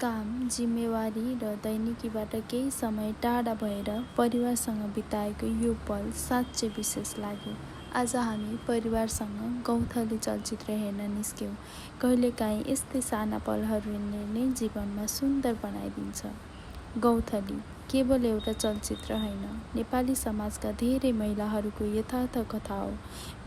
काम, जिम्मेवारी र दैनिकीबाट केही समय टाढा भएर परिवारसँग बिताएको यो पल साँच्चै विशेष लाग्यो। आज हामी परिवारसँग गौथली चलचित्र हेर्न निस्क्यौँ। कहिलेकाहीँ यस्तै साना पलहरूले नै जीवनमा सुन्दर बनाइदिन्छ। गौथली केवल एउटा चलचित्र होइन, नेपाली समाजका धेरै महिलाहरूको यथार्थ कथा हो।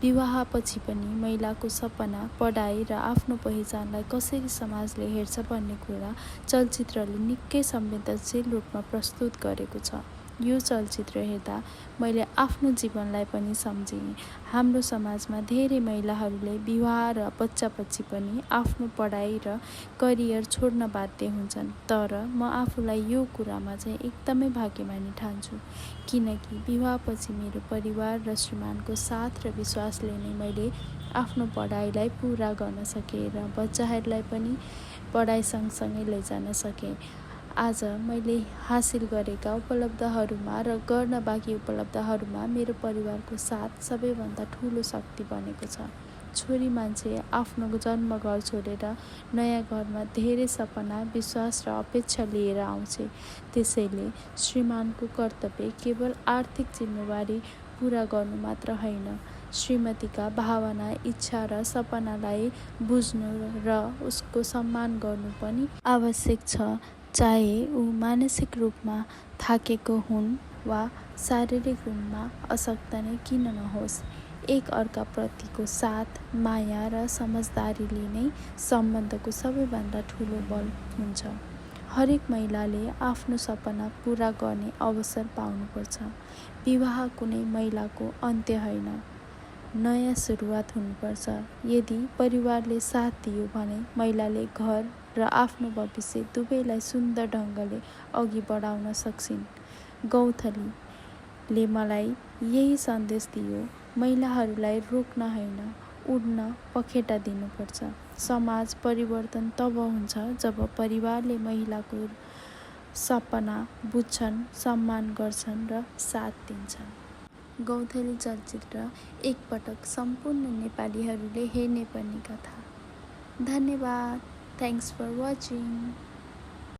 विवाहपछि पनि महिलाको सपना, पढाइ र आफ्नो पहिचानलाई कसरी समाजले हेर्छ भन्ने कुरा चलचित्रले निकै संवेदनशील रूपमा प्रस्तुत गरेको छ। यो चलचित्र हेर्दा मैले आफ्नो जीवनलाई पनि सम्झेँ। हाम्रो समाजमा धेरै महिलाहरूले विवाह र बच्चापछि पनि आफ्नो पढाइ र करियर छोड्न बाध्य हुन्छन्। तर म आफूलाई यो कुरामा चाहिँ एकदमै भाग्यमानी ठान्छु, किनकि विवाहपछि मेरो परिवार र श्रीमानको साथ र विश्वासले नै मैले आफ्नो पढाइलाई पुरा गर्न सकेँ र बच्चाहरूलाई पनि पढाइ सँगसँगै लैजान सकेँ। आज मैले हासिल गरेका उपलब्धिहरूमा र गर्न बाँकी उपलब्धिहरूमा मेरो परिवारको साथ सबैभन्दा ठुलो शक्ति बनेको छ। छोरी मान्छे आफ्नो जन्मघर छोडेर नयाँ घरमा धेरै सपना, विश्वास र अपेक्षा लिएर आउँछ। त्यसैले श्रीमानको कर्तव्य केवल आर्थिक जिम्मेवारी पुरा गर्नु मात्र होइन, श्रीमतीका भावना, इच्छा र सपनालाई बुझ्नु र उसको सम्मान गर्नु पनि आवश्यक छ, चाहे ऊ मानसिक रूपमा थाकेको हुन् वा शारीरिक रूपमा अशक्त नै किन नहोस्। एक अर्काप्रतिको साथ, माया र समझदारीले नै सम्बन्धको सबैभन्दा ठुलो बल हुन्छ। हरेक महिलाले आफ्नो सपना पुरा गर्ने अवसर पाउनुपर्छ। विवाह कुनै महिलाको अन्त्य होइन, नयाँ सुरुवात हुनुपर्छ। यदि परिवारले साथ दियो भने महिलाले घर र आफ्नो भविष्य दुवैलाई सुन्दर ढङ्गले अघि बढाउन सक्छिन्। गौथलीले मलाई यही सन्देश दियो, महिलाहरूलाई रोक्न होइन, उड्न पखेटा दिनुपर्छ। समाज परिवर्तन तब हुन्छ जब परिवारले महिलाको सपना बुझ्छन्, सम्मान गर्छन् र साथ दिन्छन्। गौथली चलचित्र एकपटक सम्पूर्ण नेपालीहरूले हेर्ने पर्ने कथा। धन्यवाद। Thanks for watching.